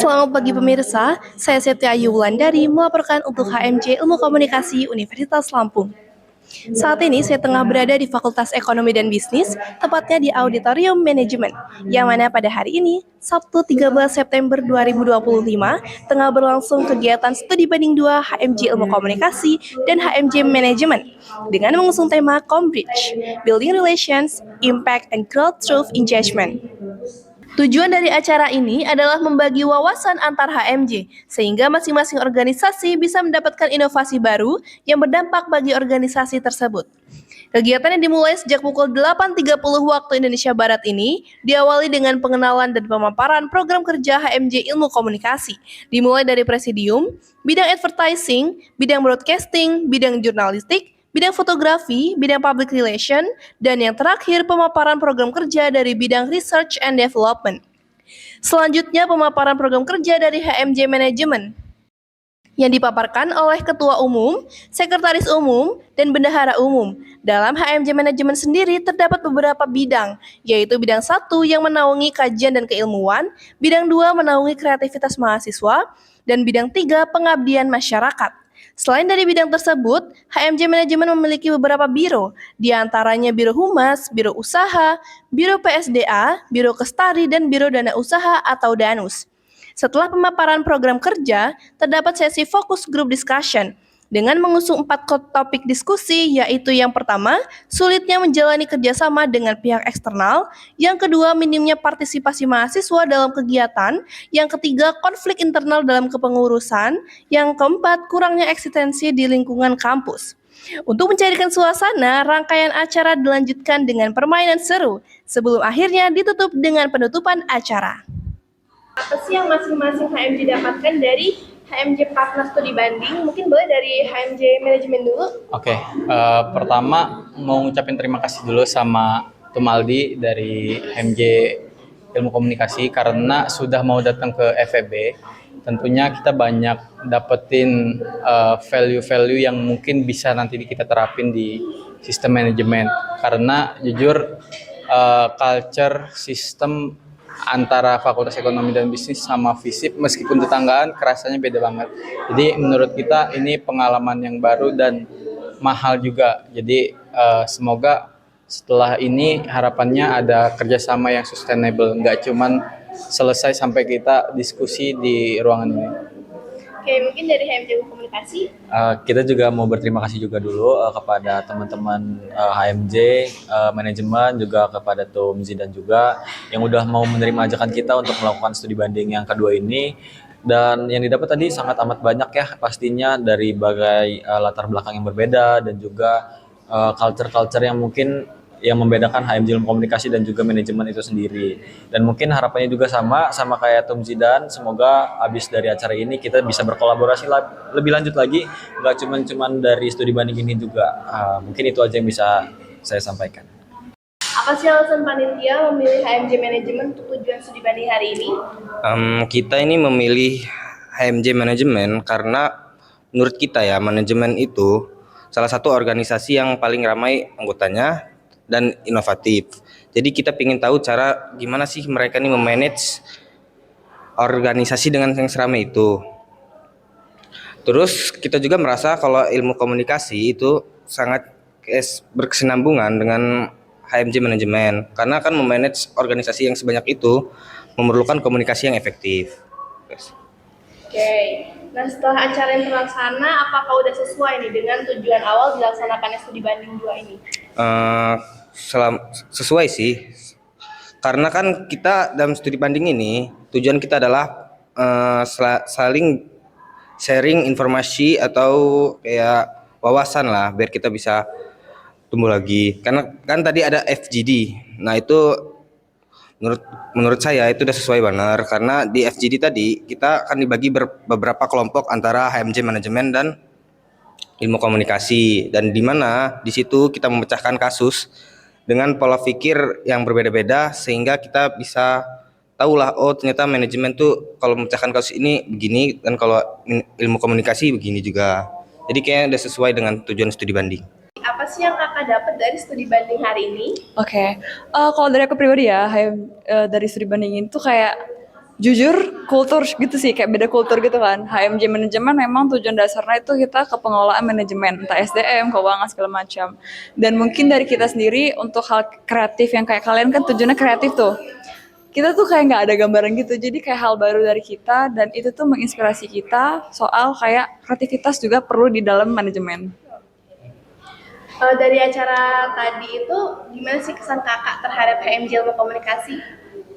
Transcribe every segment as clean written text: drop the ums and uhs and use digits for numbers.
Selamat pagi pemirsa, saya Setia Ayu Wulandari melaporkan untuk HMJ Ilmu Komunikasi Universitas Lampung. Saat ini saya tengah berada di Fakultas Ekonomi dan Bisnis, tepatnya di Auditorium Manajemen, yang mana pada hari ini, Sabtu 13 September 2025, tengah berlangsung kegiatan studi banding 2 HMJ Ilmu Komunikasi dan HMJ Manajemen, dengan mengusung tema Combridge, Building Relations, Impact and Growth Through Engagement. Tujuan dari acara ini adalah membagi wawasan antar HMJ, sehingga masing-masing organisasi bisa mendapatkan inovasi baru yang berdampak bagi organisasi tersebut. Kegiatan yang dimulai sejak pukul 8.30 waktu Indonesia Barat ini diawali dengan pengenalan dan pemaparan program kerja HMJ Ilmu Komunikasi, dimulai dari presidium, bidang advertising, bidang broadcasting, bidang jurnalistik, bidang fotografi, bidang public relation, dan yang terakhir pemaparan program kerja dari bidang research and development. Selanjutnya pemaparan program kerja dari HMJ Manajemen yang dipaparkan oleh Ketua Umum, Sekretaris Umum, dan Bendahara Umum. Dalam HMJ Manajemen sendiri terdapat beberapa bidang, yaitu bidang 1 yang menaungi kajian dan keilmuan, bidang 2 menaungi kreativitas mahasiswa, dan bidang 3 pengabdian masyarakat. Selain dari bidang tersebut, HMJ Manajemen memiliki beberapa biro, di antaranya Biro Humas, Biro Usaha, Biro PSDA, Biro Kestari, dan Biro Dana Usaha atau DANUS. Setelah pemaparan program kerja, terdapat sesi fokus group discussion dengan mengusung 4 topik diskusi, yaitu yang pertama, sulitnya menjalani kerjasama dengan pihak eksternal, yang kedua, minimnya partisipasi mahasiswa dalam kegiatan, yang ketiga, konflik internal dalam kepengurusan, yang keempat, kurangnya eksistensi di lingkungan kampus. Untuk mencairkan suasana, rangkaian acara dilanjutkan dengan permainan seru, sebelum akhirnya ditutup dengan penutupan acara. Apa sih yang masing-masing HMJ dapatkan dari HMJ Partner Studi Banding? Mungkin boleh dari HMJ Manajemen dulu. Oke, pertama mau ngucapin terima kasih dulu sama Tumaldi dari HMJ Ilmu Komunikasi karena sudah mau datang ke FEB. Tentunya kita banyak dapetin value-value yang mungkin bisa nanti kita terapin di sistem manajemen. Karena jujur culture sistem antara Fakultas Ekonomi dan Bisnis sama FISIP meskipun tetanggaan kerasanya beda banget. Jadi menurut kita ini pengalaman yang baru dan mahal juga. Jadi semoga setelah ini harapannya ada kerjasama yang sustainable, nggak cuman selesai sampai kita diskusi di ruangan ini. Oke, mungkin dari HMJ Komunikasi. Kita juga mau berterima kasih juga dulu kepada teman-teman HMJ manajemen, juga kepada Tum Zidan juga yang udah mau menerima ajakan kita untuk melakukan studi banding yang kedua ini. Dan yang didapat tadi sangat amat banyak ya pastinya dari berbagai latar belakang yang berbeda dan juga culture-culture yang mungkin yang membedakan HMJ Ilmu Komunikasi dan juga manajemen itu sendiri. Dan mungkin harapannya juga sama kayak Tum Zidan, semoga habis dari acara ini kita bisa berkolaborasi lebih lanjut lagi, nggak cuman dari studi banding ini juga. Mungkin itu aja yang bisa saya sampaikan. Apa sih alasan panitia memilih HMJ Manajemen untuk tujuan studi banding hari ini? Kita ini memilih HMJ Manajemen karena menurut kita ya, manajemen itu salah satu organisasi yang paling ramai anggotanya dan inovatif. Jadi kita ingin tahu cara gimana sih mereka ini memanage organisasi dengan yang seramai itu. Terus kita juga merasa kalau ilmu komunikasi itu sangat berkesinambungan dengan HMJ Manajemen karena kan memanage organisasi yang sebanyak itu memerlukan komunikasi yang efektif. Oke, nah setelah acara yang terlaksana, apakah udah sesuai nih dengan tujuan awal dilaksanakannya studi banding 2 ini? Sesuai sih, karena kan kita dalam studi banding ini tujuan kita adalah saling sharing informasi atau kayak wawasan lah biar kita bisa tumbuh lagi. Karena kan tadi ada FGD, nah itu menurut saya itu udah sesuai benar karena di FGD tadi kita akan dibagi beberapa kelompok antara HMJ Manajemen dan Ilmu Komunikasi, dan di mana di situ kita memecahkan kasus dengan pola pikir yang berbeda-beda sehingga kita bisa tahulah oh ternyata manajemen tuh kalau memecahkan kasus ini begini dan kalau ilmu komunikasi begini juga. Jadi kayaknya udah sesuai dengan tujuan studi banding. Apa sih yang kakak dapat dari studi banding hari ini? Oke, kalau dari aku pribadi ya, dari studi banding itu kayak jujur kultur gitu sih, kayak beda kultur gitu kan. HMJ manajemen memang tujuan dasarnya itu kita ke pengelolaan manajemen, entah SDM, keuangan segala macam. Dan mungkin dari kita sendiri untuk hal kreatif yang kayak kalian kan tujuannya kreatif tuh. Kita tuh kayak nggak ada gambaran gitu, jadi kayak hal baru dari kita dan itu tuh menginspirasi kita soal kayak kreativitas juga perlu di dalam manajemen. Dari acara tadi itu, gimana sih kesan kakak terhadap HMJ Ilmu Komunikasi?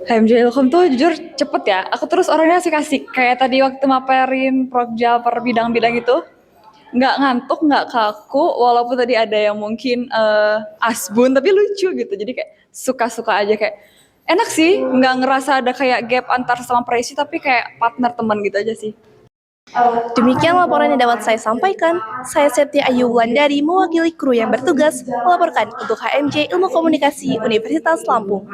HMJ Ilkom tuh jujur cepet ya, aku terus orangnya asik-asik, kayak tadi waktu maperin prokjal per bidang-bidang itu, nggak ngantuk, nggak kaku, walaupun tadi ada yang mungkin asbun, tapi lucu gitu, jadi kayak suka-suka aja, kayak enak sih, nggak ngerasa ada kayak gap antar sama Presi, tapi kayak partner teman gitu aja sih. Demikian laporan yang dapat saya sampaikan. Saya Septi Ayu Wulandari mewakili kru yang bertugas melaporkan untuk HMJ Ilmu Komunikasi Universitas Lampung.